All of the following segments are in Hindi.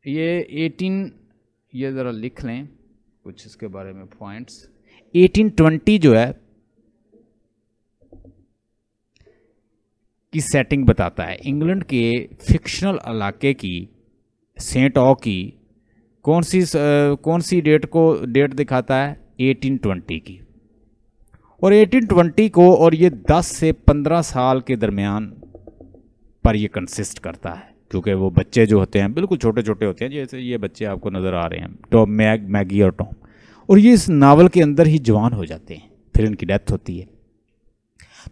ये 18, ये ज़रा लिख लें कुछ इसके बारे में पॉइंट्स। 1820 जो है की सेटिंग बताता है। इंग्लैंड के फिक्शनल इलाके की सेंट ऑ की कौन सी डेट दिखाता है? 1820 की। और 1820 को, और ये 10 से 15 साल के दरमियान पर ये कंसिस्ट करता है, क्योंकि वो बच्चे जो होते हैं बिल्कुल छोटे छोटे होते हैं, जैसे ये बच्चे आपको नज़र आ रहे हैं, टॉम, मैगी और टॉम, और ये इस नावल के अंदर ही जवान हो जाते हैं, फिर इनकी डेथ होती है।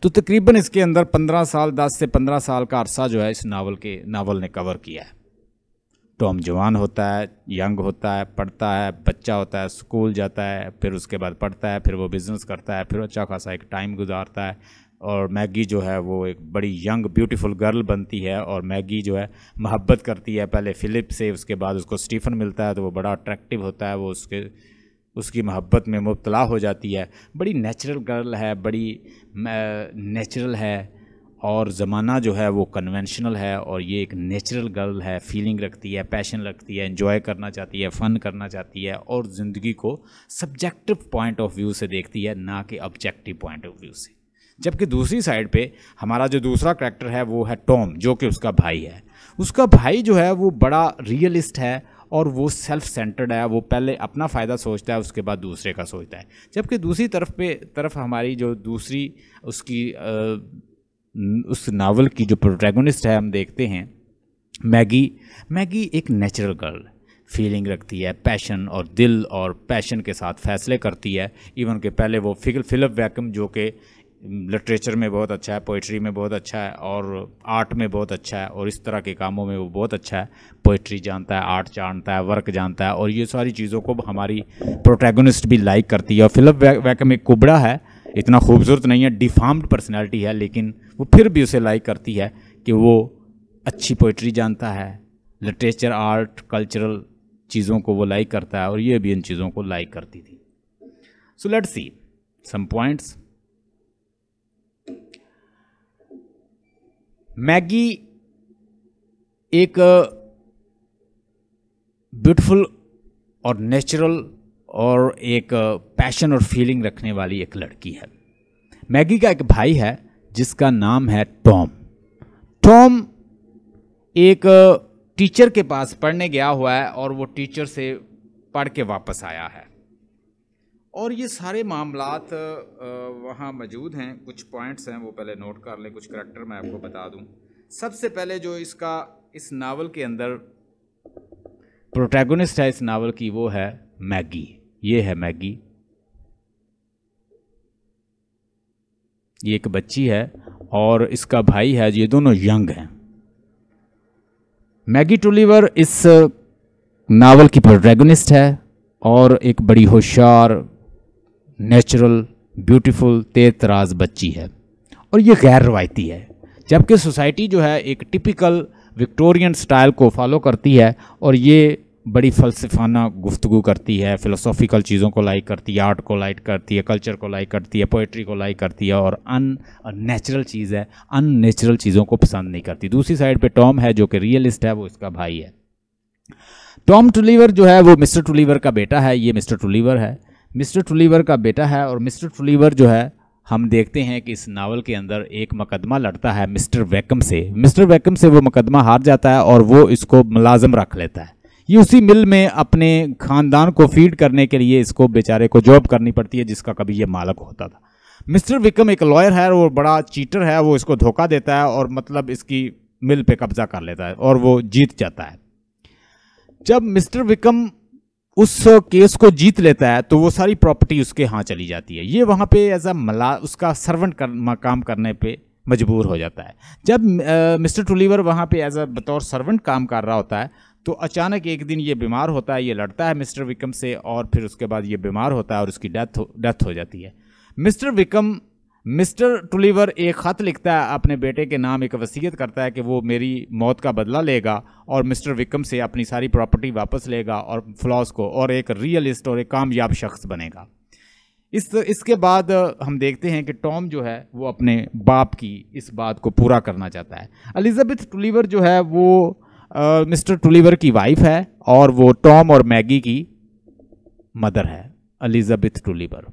तो तकरीबन इसके अंदर 15 साल, 10 से 15 साल का अरसा जो है इस नावल ने कवर किया है। टॉम जवान होता है, यंग होता है, पढ़ता है, बच्चा होता है, स्कूल जाता है, फिर उसके बाद पढ़ता है, फिर वो बिज़नेस करता है, फिर अच्छा खासा एक टाइम गुजारता है। और मैगी जो है वो एक बड़ी यंग ब्यूटीफुल गर्ल बनती है, और मैगी जो है मोहब्बत करती है पहले फ़िलिप से, उसके बाद उसको स्टीफ़न मिलता है तो वो बड़ा अट्रैक्टिव होता है, वो उसकी मोहब्बत में मुब्तला हो जाती है। बड़ी नेचुरल गर्ल है, बड़ी नेचुरल है, और ज़माना जो है वो कन्वेंशनल है, और ये एक नेचुरल गर्ल है, फीलिंग रखती है, पैशन रखती है, एंजॉय करना चाहती है, फ़न करना चाहती है, और ज़िंदगी को सब्जेक्टिव पॉइंट ऑफ व्यू से देखती है, ना कि ऑब्जेक्टिव पॉइंट ऑफ व्यू से। जबकि दूसरी साइड पे हमारा जो दूसरा करैक्टर है वो है टॉम, जो कि उसका भाई है। उसका भाई जो है वो बड़ा रियलिस्ट है, और वो सेल्फ सेंटर्ड है, वो पहले अपना फ़ायदा सोचता है, उसके बाद दूसरे का सोचता है। जबकि दूसरी तरफ हमारी जो दूसरी उस नावल की जो प्रोटैगनिस्ट है, हम देखते हैं मैगी एक नेचुरल गर्ल, फीलिंग रखती है, पैशन और दिल और पैशन के साथ फैसले करती है। इवन के पहले वो फिलिप वैकम, जो कि लिटरेचर में बहुत अच्छा है, पोइट्री में बहुत अच्छा है, और आर्ट में बहुत अच्छा है, और इस तरह के कामों में वो बहुत अच्छा है, पोइट्री जानता है, आर्ट जानता है, वर्क जानता है, और ये सारी चीज़ों को हमारी प्रोटैगनिस्ट भी लाइक करती है। और फिलिप वैकम एक कुबड़ा है, इतना खूबसूरत नहीं है, डिफार्म्ड पर्सनैलिटी है, लेकिन वो फिर भी उसे लाइक करती है कि वो अच्छी पोइट्री जानता है, लिटरेचर, आर्ट, कल्चरल चीज़ों को वो लाइक करता है, और ये भी इन चीज़ों को लाइक करती थी। So let's see some points. Maggie एक ब्यूटीफुल और नेचुरल और एक पैशन और फीलिंग रखने वाली एक लड़की है। मैगी का एक भाई है जिसका नाम है टॉम। टॉम एक टीचर के पास पढ़ने गया हुआ है, और वो टीचर से पढ़ के वापस आया है, और ये सारे मामलात वहाँ मौजूद हैं। कुछ पॉइंट्स हैं वो पहले नोट कर लें, कुछ करैक्टर मैं आपको बता दूं। सबसे पहले जो इस नावल के अंदर प्रोटैगनिस्ट है इस नावल की, वो है मैगी। ये है मैगी, ये एक बच्ची है, और इसका भाई है, ये दोनों यंग हैं। मैगी टुलिवर इस नावल की प्रोटैगनिस्ट है, और एक बड़ी होशियार, नेचुरल, ब्यूटीफुल, तेज तराज बच्ची है, और ये गैर रवायती है। जबकि सोसाइटी जो है एक टिपिकल विक्टोरियन स्टाइल को फॉलो करती है, और ये बड़ी फ़लसफ़ाना गुफ्तगू करती है, फ़िलोसॉफ़िकल चीज़ों को लाइक करती है, आर्ट को लाइक करती है, कल्चर को लाइक करती है, पोइट्री को लाइक करती है, और नेचुरल चीज़ है, अननेचुरल चीज़ों को पसंद नहीं करती। दूसरी साइड पे टॉम है जो कि रियलिस्ट है, वो इसका भाई है। टॉम टुलिवर जो है वो मिस्टर टुलिवर का बेटा है। ये मिस्टर टुलिवर है, मिस्टर टुलिवर का बेटा है, और मिस्टर टुलिवर जो है हम देखते हैं कि इस नावल के अंदर एक मुकदमा लड़ता है मिस्टर वैकम से। मिस्टर वैकम से वो मुकदमा हार जाता है, और वो इसको मुलाजिम रख लेता है। ये उसी मिल में अपने ख़ानदान को फीड करने के लिए इसको बेचारे को जॉब करनी पड़ती है, जिसका कभी ये मालिक होता था। मिस्टर विकम एक लॉयर है, वो बड़ा चीटर है, वो इसको धोखा देता है, और मतलब इसकी मिल पे कब्जा कर लेता है, और वो जीत जाता है। जब मिस्टर विकम उस केस को जीत लेता है, तो वो सारी प्रॉपर्टी उसके यहाँ चली जाती है। ये वहाँ पे एज अ उसका सर्वेंट काम करने पे मजबूर हो जाता है। जब मिस्टर टुलिवर वहाँ पे एज अ बतौर सर्वेंट काम कर रहा होता है, तो अचानक एक दिन ये बीमार होता है। ये लड़ता है मिस्टर विकम से, और फिर उसके बाद ये बीमार होता है, और उसकी डेथ हो जाती है। मिस्टर टुलिवर एक ख़त लिखता है अपने बेटे के नाम, एक वसीयत करता है कि वो मेरी मौत का बदला लेगा, और मिस्टर विकम से अपनी सारी प्रॉपर्टी वापस लेगा, और फ्लॉस को, और एक रियलिस्ट और एक कामयाब शख्स बनेगा। इसके बाद हम देखते हैं कि टॉम जो है वो अपने बाप की इस बात को पूरा करना चाहता है। एलिजाबेथ टुलिवर जो है वो मिस्टर टुलिवर की वाइफ है और वो टॉम और मैगी की मदर है, एलिजाबेथ टुलिवर।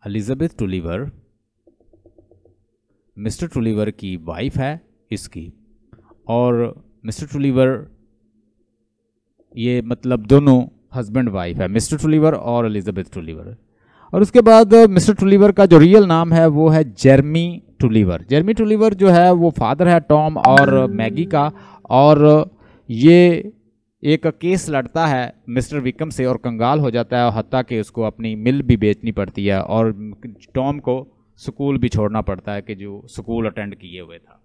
एलिजाबेथ टुलिवर मिस्टर टुलिवर की वाइफ है इसकी, और मिस्टर टुलिवर ये मतलब दोनों हस्बैंड वाइफ है, मिस्टर टुलिवर और एलिजाबेथ टुलिवर। और उसके बाद मिस्टर टुलिवर का जो रियल नाम है वो है जेरमी टुलिवर। जेरमी टुलिवर जो है वो फादर है टॉम और मैगी का, और ये एक केस लड़ता है मिस्टर विकम से और कंगाल हो जाता है, और हत्ता कि उसको अपनी मिल भी बेचनी पड़ती है और टॉम को स्कूल भी छोड़ना पड़ता है कि जो स्कूल अटेंड किए हुए था।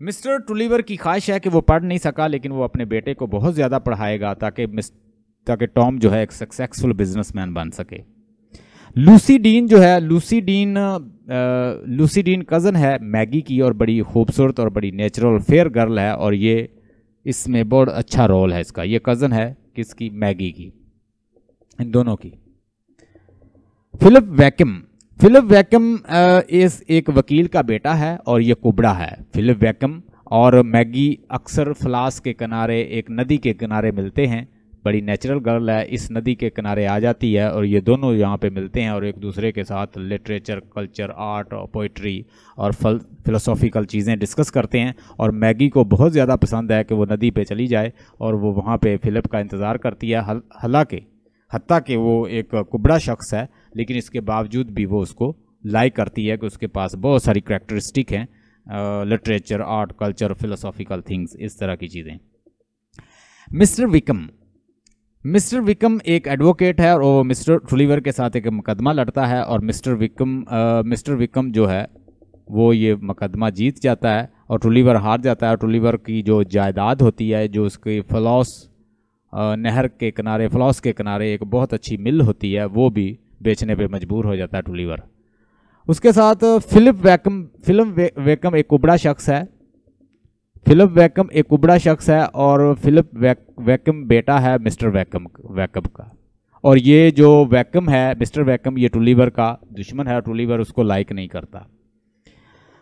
मिस्टर टुलिवर की ख्वाहिश है कि वो पढ़ नहीं सका, लेकिन वो अपने बेटे को बहुत ज़्यादा पढ़ाएगा ताकि टॉम जो है एक सक्सेसफुल बिजनेसमैन बन सके। लूसी डीन जो है, लूसी डीन कज़न है मैगी की और बड़ी खूबसूरत और बड़ी नेचुरल फेयर गर्ल है, और ये इसमें बहुत अच्छा रोल है इसका। ये कज़न है किसकी? मैगी की, इन दोनों की। फिलिप वैकम इस एक वकील का बेटा है और ये कुबड़ा है। फिलिप वैकम और मैगी अक्सर फ्लास के किनारे, एक नदी के किनारे मिलते हैं। बड़ी नेचुरल गर्ल है, इस नदी के किनारे आ जाती है और ये दोनों यहाँ पे मिलते हैं और एक दूसरे के साथ लिटरेचर, कल्चर, आर्ट और पोइट्री और फिलोसॉफिकल चीज़ें डिस्कस करते हैं। और मैगी को बहुत ज़्यादा पसंद है कि वो नदी पे चली जाए और वो वहाँ पे फिलिप का इंतज़ार करती है। हत्ता कि वो एक कुबड़ा शख्स है, लेकिन इसके बावजूद भी वो उसको लाइक करती है कि उसके पास बहुत सारी करैक्टरिस्टिक हैं, literature, art, culture, philosophical things, इस तरह की चीज़ें। मिस्टर विकम एक एडवोकेट है और वो मिस्टर टुलिवर के साथ एक मुकदमा लड़ता है, और मिस्टर विकम जो है वो ये मुकदमा जीत जाता है और टुलिवर हार जाता है। टुलिवर की जो जायदाद होती है, जो उसकी फ्लॉस के किनारे एक बहुत अच्छी मिल होती है, वो भी बेचने पे मजबूर हो जाता है टुलिवर। उसके साथ फिलिप वैकम एक कुबड़ा शख्स है। और फिलिप वैकम बेटा है मिस्टर वैकम का। और ये जो वैकम है, मिस्टर वैकम, ये टुलिवर का दुश्मन है। टुलिवर उसको लाइक नहीं करता।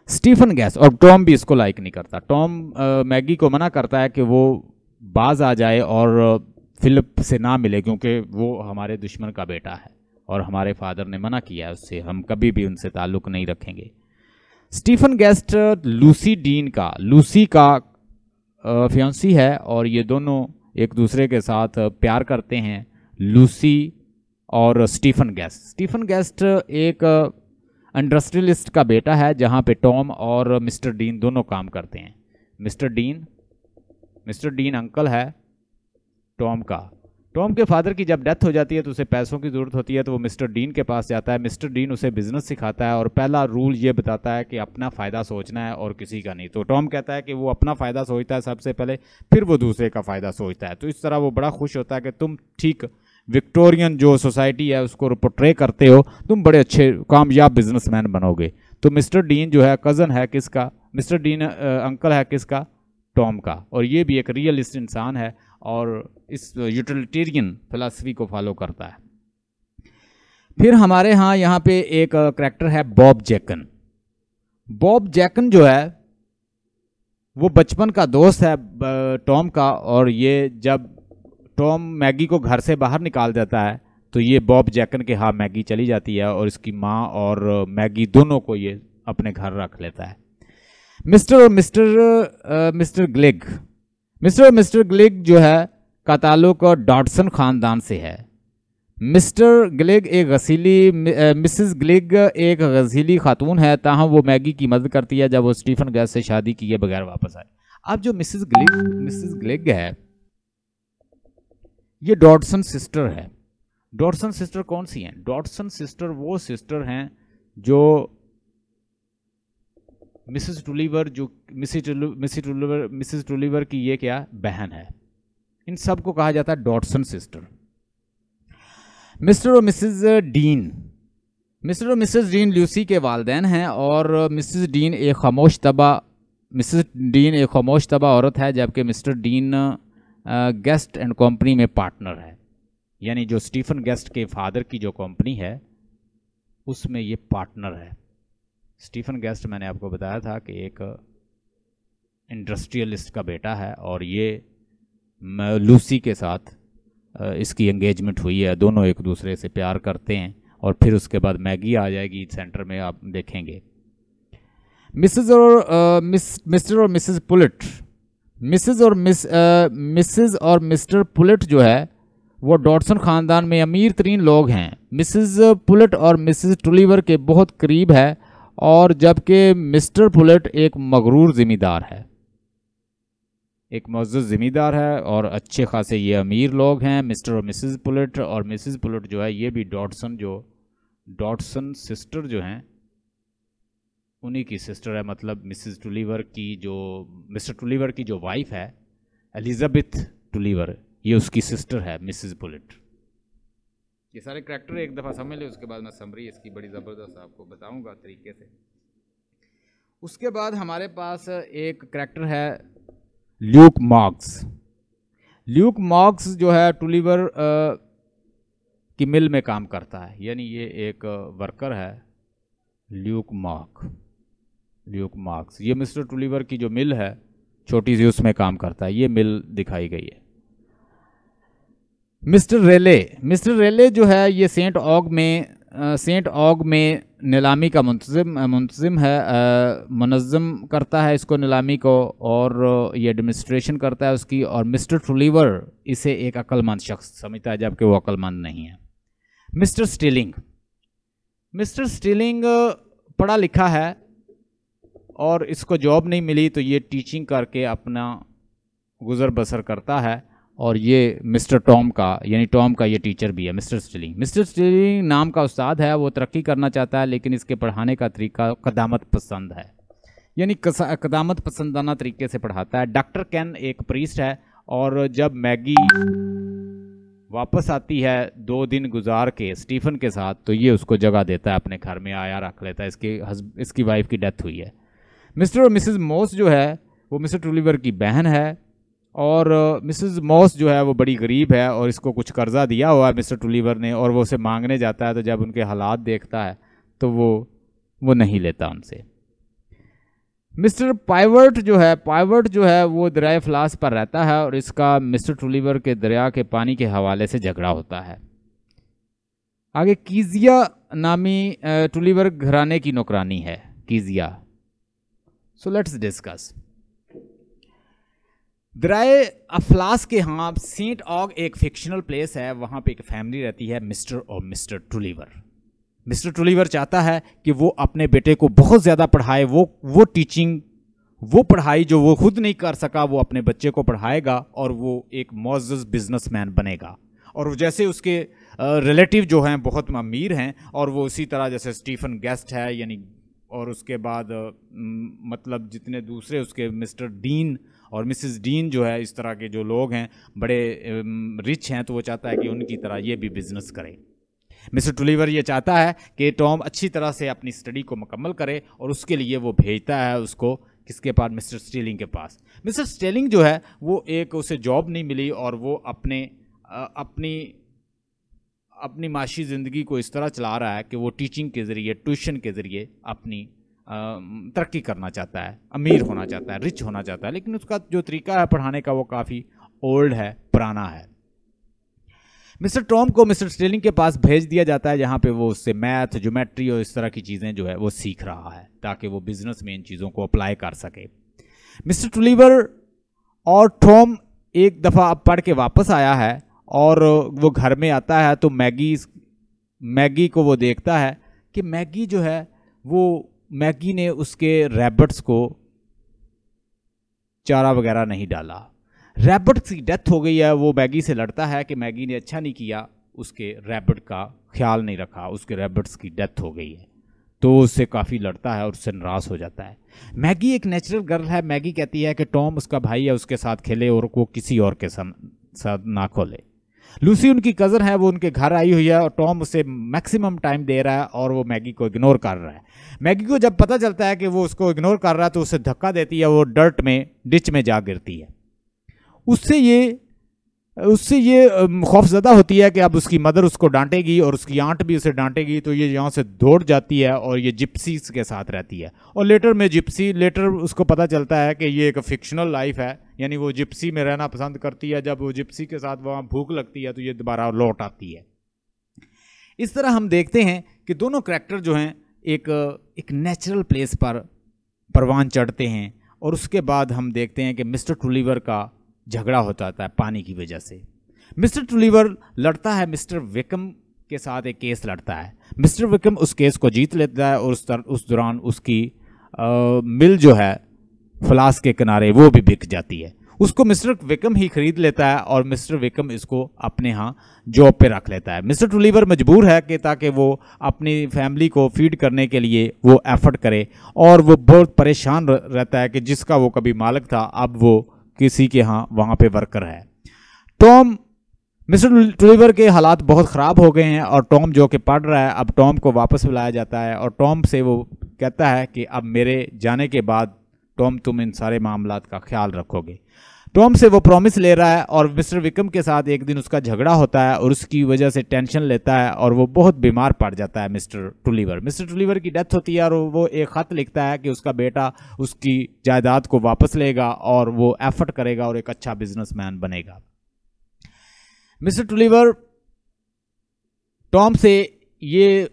स्टीफन गैस्ट और टॉम भी इसको लाइक नहीं करता। टॉम मैगी को मना करता है कि वो बाज आ जाए और फिलिप से ना मिले, क्योंकि वो हमारे दुश्मन का बेटा है और हमारे फादर ने मना किया है उससे, हम कभी भी उनसे ताल्लुक़ नहीं रखेंगे। स्टीफन गेस्ट लूसी का फियांसी है और ये दोनों एक दूसरे के साथ प्यार करते हैं, लूसी और स्टीफन गेस्ट एक इंडस्ट्रियलिस्ट का बेटा है, जहाँ पे टॉम और मिस्टर डीन दोनों काम करते हैं। मिस्टर डीन अंकल है टॉम का। टॉम के फादर की जब डेथ हो जाती है तो उसे पैसों की ज़रूरत होती है, तो वो मिस्टर डीन के पास जाता है। मिस्टर डीन उसे बिजनेस सिखाता है और पहला रूल ये बताता है कि अपना फ़ायदा सोचना है और किसी का नहीं। तो टॉम कहता है कि वो अपना फ़ायदा सोचता है सबसे पहले, फिर वो दूसरे का फ़ायदा सोचता है। तो इस तरह वो बड़ा खुश होता है कि तुम ठीक विक्टोरियन जो सोसाइटी है उसको पोर्ट्रे करते हो, तुम बड़े अच्छे कामयाब बिजनेसमैन बनोगे। तो मिस्टर डीन जो है कज़न है किसका? मिस्टर डीन अंकल है किसका? टॉम का। और ये भी एक रियलिस्ट इंसान है और इस यूटिलिटेरियन फिलॉसफी को फॉलो करता है। फिर हमारे यहाँ पे एक करैक्टर है बॉब जैकन जो है वो बचपन का दोस्त है टॉम का, और ये जब टॉम मैगी को घर से बाहर निकाल देता है तो ये बॉब जैकन के यहाँ मैगी चली जाती है और इसकी माँ और मैगी दोनों को ये अपने घर रख लेता है। मिस्टर ग्लेग जो है का ताल्लुक डॉटसन खानदान से है। मिस्टर ग्लेग एक मिसेस ग्लेग एक गजीली खातून है, ताहम वो मैगी की मदद करती है जब वो स्टीफन गैस से शादी किए बगैर वापस आए। अब जो मिसेस ग्लेग है ये डॉटसन सिस्टर है। डॉटसन सिस्टर कौन सी हैं? डॉटसन सिस्टर वो सिस्टर हैं जो मिसेस टुलिवर की ये क्या बहन है। इन सब को कहा जाता है डॉटसन सिस्टर। मिस्टर और मिसेस डीन लूसी के वालिदैन हैं और मिसेस डीन एक खामोश तबा औरत है, जबकि mister dean guest and company में पार्टनर है। यानी जो स्टीफन गेस्ट के फादर की जो कंपनी है उसमें ये पार्टनर है। स्टीफन गेस्ट मैंने आपको बताया था कि एक इंडस्ट्रियलिस्ट का बेटा है और ये लूसी के साथ इसकी एंगेजमेंट हुई है, दोनों एक दूसरे से प्यार करते हैं और फिर उसके बाद मैगी आ जाएगी सेंटर में, आप देखेंगे। मिसेस और मिस्टर और मिसेस पुलिट, मिसेस और मिस्टर पुलिट जो है वो डॉटसन ख़ानदान में अमीर तरीन लोग हैं। मिसेस पुलिट और मिसेस टुलिवर के बहुत करीब है और जबकि मिस्टर पुलिट एक मगरूर ज़िम्मेदार है, एक मुअज़्ज़ज़ ज़िम्मेदार है और अच्छे खासे ये अमीर लोग हैं। मिस्टर और मिसेस पुलिट, और मिसेस पुलिट जो है ये भी डॉटसन सिस्टर जो हैं उन्हीं की सिस्टर है, मतलब मिसेस टुलिवर की जो मिस्टर टुलिवर की जो वाइफ है एलिजाबेथ टुलिवर, ये उसकी सिस्टर है मिसेस पुलिट। ये सारे करैक्टर एक दफ़ा समझ ले, उसके बाद मैं समरी इसकी बड़ी ज़बरदस्त आपको बताऊंगा तरीके से। उसके बाद हमारे पास एक करैक्टर है ल्यूक मार्क्स। ल्यूक मार्क्स जो है टुलिवर की मिल में काम करता है, यानी ये एक वर्कर है ल्यूक मार्क्स। ये मिस्टर टुलिवर की जो मिल है छोटी सी उसमें काम करता है, ये मिल दिखाई गई है। मिस्टर रेले जो है ये सेंट ऑग में नीलामी का मुंतज़िम है, मुनज़्ज़म करता है इसको नीलामी को, और ये एडमिनिस्ट्रेशन करता है उसकी। और मिस्टर टुलिवर इसे एक अक्लमंद शख्स समझता है जबकि वो अक्लमंद नहीं है। मिस्टर स्टीलिंग पढ़ा लिखा है और इसको जॉब नहीं मिली तो ये टीचिंग करके अपना गुज़र बसर करता है। और ये मिस्टर टॉम का, यानी टॉम का ये टीचर भी है मिस्टर स्टीलिंग नाम का उस्ताद है। वो तरक्की करना चाहता है लेकिन इसके पढ़ाने का तरीका कदामत पसंद है, यानी कदामत पसंदाना तरीके से पढ़ाता है। डॉक्टर केन एक प्रीस्ट है और जब मैगी वापस आती है 2 दिन गुजार के स्टीफन के साथ तो ये उसको जगह देता है, अपने घर में आया रख लेता है। इसकी वाइफ की डेथ हुई है। मिस्टर और मिसेस मॉस जो है वो मिस्टर टुलिवर की बहन है और मिसेस मॉस जो है वो बड़ी गरीब है और इसको कुछ कर्जा दिया हुआ है मिस्टर टुलिवर ने, और वो उसे मांगने जाता है तो जब उनके हालात देखता है तो वो नहीं लेता उनसे। मिस्टर पाइवर्ट जो है वो दरिया फ्लास पर रहता है और इसका मिस्टर टुलिवर के दरिया के पानी के हवाले से झगड़ा होता है। आगे कीजिया नामी टुलिवर घराने की नौकरानी है, कीजिया। So let's discuss. दरिया अफलास के यहाँ सेंट ऑग एक फिक्शनल प्लेस है, वहाँ पे एक फैमिली रहती है मिस्टर और मिस्टर टुलिवर। मिस्टर टुलिवर चाहता है कि वो अपने बेटे को बहुत ज़्यादा पढ़ाए, वो टीचिंग, वो पढ़ाई जो वो खुद नहीं कर सका वो अपने बच्चे को पढ़ाएगा और वो एक मुअज़्ज़ज़ बिजनेसमैन बनेगा। और जैसे उसके रिलेटिव जो हैं बहुत अमीर हैं और वो उसी तरह जैसे स्टीफन गेस्ट है, यानी और उसके बाद मतलब जितने दूसरे उसके मिस्टर डीन और मिसेस डीन जो है, इस तरह के जो लोग हैं बड़े रिच हैं, तो वो चाहता है कि उनकी तरह ये भी बिजनेस करे। मिस्टर टुलिवर ये चाहता है कि टॉम अच्छी तरह से अपनी स्टडी को मुकम्मल करे और उसके लिए वो भेजता है उसको किसके पास, मिस्टर स्टीलिंग के पास। मिस्टर स्टीलिंग जो है वो एक उसे जॉब नहीं मिली और वो अपनी माशी ज़िंदगी को इस तरह चला रहा है कि वो टीचिंग के ज़रिए, ट्यूशन के ज़रिए अपनी तरक्की करना चाहता है, अमीर होना चाहता है, रिच होना चाहता है, लेकिन उसका जो तरीका है पढ़ाने का वो काफ़ी ओल्ड है, पुराना है। मिस्टर टॉम को मिस्टर स्टीलिंग के पास भेज दिया जाता है जहाँ पे वो उससे मैथ, ज्योमेट्री और इस तरह की चीज़ें जो है वो सीख रहा है ताकि वो बिजनेस में इन चीज़ों को अप्लाई कर सके। मिस्टर टुलिवर और टॉम एक दफ़ा अब पढ़ के वापस आया है और वो घर में आता है तो मैगी को वो देखता है कि मैगी जो है वो मैगी ने उसके रैबिट्स को चारा वगैरह नहीं डाला, रैबिट की डेथ हो गई है। वो मैगी से लड़ता है कि मैगी ने अच्छा नहीं किया, उसके रैबिट का ख्याल नहीं रखा, उसके रैबिट्स की डेथ हो गई है, तो उससे काफ़ी लड़ता है और उससे नाराज़ हो जाता है। मैगी एक नेचुरल गर्ल है, मैगी कहती है कि टॉम उसका भाई है, उसके साथ खेले और वो किसी और के साथ ना खोले। लूसी उनकी कज़न है, वो उनके घर आई हुई है और टॉम उसे मैक्सिमम टाइम दे रहा है और वो मैगी को इग्नोर कर रहा है। मैगी को जब पता चलता है कि वो उसको इग्नोर कर रहा है तो उसे धक्का देती है, वो डिच में जा गिरती है। उससे ये उससे ये खौफजदा होती है कि अब उसकी मदर उसको डांटेगी और उसकी आंट भी उसे डांटेगी, तो ये यहाँ से दौड़ जाती है और ये जिप्सीज के साथ रहती है। और लेटर उसको पता चलता है कि ये एक फिक्शनल लाइफ है, यानी वो जिप्सी में रहना पसंद करती है। जब वो जिप्सी के साथ वहाँ भूख लगती है तो ये दोबारा लौट आती है। इस तरह हम देखते हैं कि दोनों करैक्टर जो हैं एक नेचुरल प्लेस पर परवान चढ़ते हैं, और उसके बाद हम देखते हैं कि मिस्टर टुलिवर का झगड़ा हो जाता है पानी की वजह से। मिस्टर टुलिवर लड़ता है मिस्टर विकम के साथ, एक केस लड़ता है। मिस्टर विकम उस केस को जीत लेता है और उस दौरान उसकी मिल जो है फ्लास के किनारे वो भी बिक जाती है। उसको मिस्टर विकम ही खरीद लेता है और मिस्टर विकम इसको अपने यहाँ जॉब पे रख लेता है। मिस्टर टुलिवर मजबूर है कि ताकि वो अपनी फैमिली को फीड करने के लिए वो एफर्ट करे, और वो बहुत परेशान रहता है कि जिसका वो कभी मालिक था अब वो किसी के यहाँ वहाँ पे वर्कर है। मिस्टर टुलिवर के हालात बहुत ख़राब हो गए हैं और टॉम जो कि पढ़ रहा है, अब टॉम को वापस बुलाया जाता है और टॉम से वो कहता है कि अब मेरे जाने के बाद टॉम तुम इन सारे मामलात का ख्याल रखोगे। टॉम से वो प्रॉमिस ले रहा है और मिस्टर विकम के साथ एक दिन उसका झगड़ा होता है और उसकी वजह से टेंशन लेता है और वो बहुत बीमार पड़ जाता है। मिस्टर टुलिवर की डेथ होती है और वो एक ख़त लिखता है कि उसका बेटा उसकी जायदाद को वापस लेगा और वो एफर्ट करेगा और एक अच्छा बिजनेसमैन बनेगा। मिस्टर टुलिवर टॉम से ये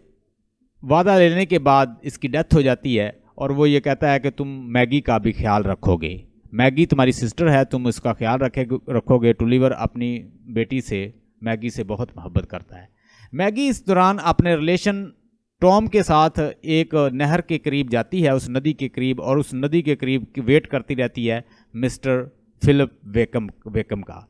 वादा लेने के बाद इसकी डेथ हो जाती है और वो ये कहता है कि तुम मैगी का भी ख्याल रखोगे, मैगी तुम्हारी सिस्टर है, तुम उसका ख्याल रखोगे। टुलिवर अपनी बेटी से मैगी से बहुत मोहब्बत करता है। मैगी इस दौरान अपने रिलेशन टॉम के साथ एक नहर के करीब जाती है, उस नदी के करीब, और उस नदी के करीब वेट करती रहती है मिस्टर फिलिप वेकम का।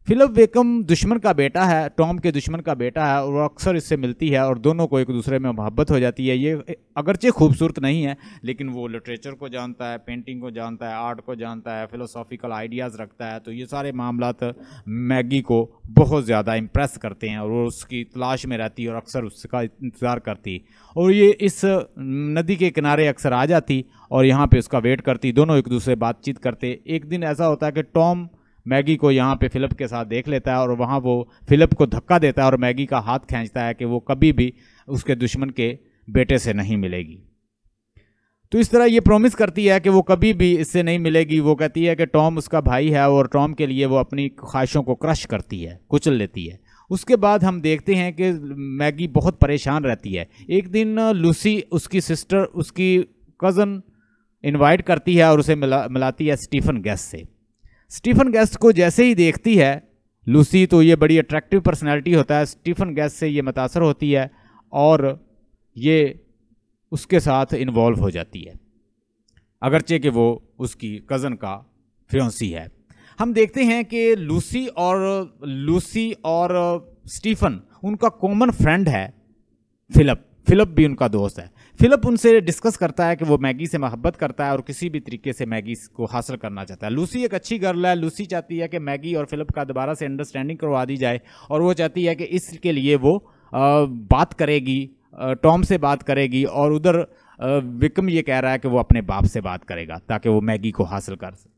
फिलिप वेकम दुश्मन का बेटा है, टॉम के दुश्मन का बेटा है, और वो अक्सर इससे मिलती है और दोनों को एक दूसरे में मोहब्बत हो जाती है। ये अगरचे खूबसूरत नहीं है लेकिन वो लिटरेचर को जानता है, पेंटिंग को जानता है, आर्ट को जानता है, फिलोसॉफिकल आइडियाज़ रखता है, तो ये सारे मामलात मैगी को बहुत ज़्यादा इम्प्रेस करते हैं और वो उसकी तलाश में रहती है और अक्सर उसका इंतज़ार करती, और ये इस नदी के किनारे अक्सर आ जाती और यहाँ पर उसका वेट करती। दोनों एक दूसरे बातचीत करते। एक दिन ऐसा होता है कि टॉम मैगी को यहाँ पे फिलिप के साथ देख लेता है और वहाँ वो फिलिप को धक्का देता है और मैगी का हाथ खींचता है कि वो कभी भी उसके दुश्मन के बेटे से नहीं मिलेगी। तो इस तरह ये प्रॉमिस करती है कि वो कभी भी इससे नहीं मिलेगी। वो कहती है कि टॉम उसका भाई है और टॉम के लिए वो अपनी ख्वाहिशों को क्रश करती है, कुचल लेती है। उसके बाद हम देखते हैं कि मैगी बहुत परेशान रहती है। एक दिन लूसी उसकी सिस्टर, उसकी कज़न इनवाइट करती है और उसे मिलाती है स्टीफन गेस्ट से। स्टीफन गेस्ट को जैसे ही देखती है लूसी, तो ये बड़ी अट्रैक्टिव पर्सनैलिटी होता है, स्टीफन गेस्ट से ये मुतासर होती है और ये उसके साथ इन्वॉल्व हो जाती है, अगरचे कि वो उसकी कज़न का फियांसी है। हम देखते हैं कि लूसी और स्टीफन, उनका कॉमन फ्रेंड है फिलिप भी उनका दोस्त है। फिलिप उनसे डिस्कस करता है कि वो मैगी से मोहब्बत करता है और किसी भी तरीके से मैगी को हासिल करना चाहता है। लूसी एक अच्छी गर्ल है, लूसी चाहती है कि मैगी और फिलिप का दोबारा से अंडरस्टैंडिंग करवा दी जाए और वो चाहती है कि इसके लिए वो बात करेगी, टॉम से बात करेगी, और उधर विकम ये कह रहा है कि वो अपने बाप से बात करेगा ताकि वो मैगी को हासिल कर सके।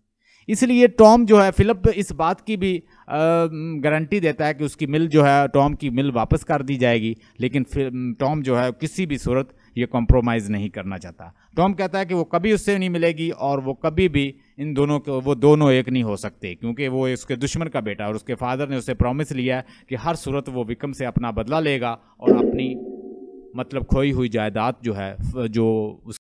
इसलिए टॉम जो है, फिलिप इस बात की भी गारंटी देता है कि उसकी मिल जो है, टॉम की मिल वापस कर दी जाएगी, लेकिन फिर टॉम जो है किसी भी सूरत ये कॉम्प्रोमाइज़ नहीं करना चाहता। टॉम कहता है कि वो कभी उससे नहीं मिलेगी और वो कभी भी इन दोनों को, वो दोनों एक नहीं हो सकते, क्योंकि वो उसके दुश्मन का बेटा और उसके फादर ने उसे प्रॉमिस लिया है कि हर सूरत वो विकम से अपना बदला लेगा और अपनी मतलब खोई हुई जायदाद जो है, जो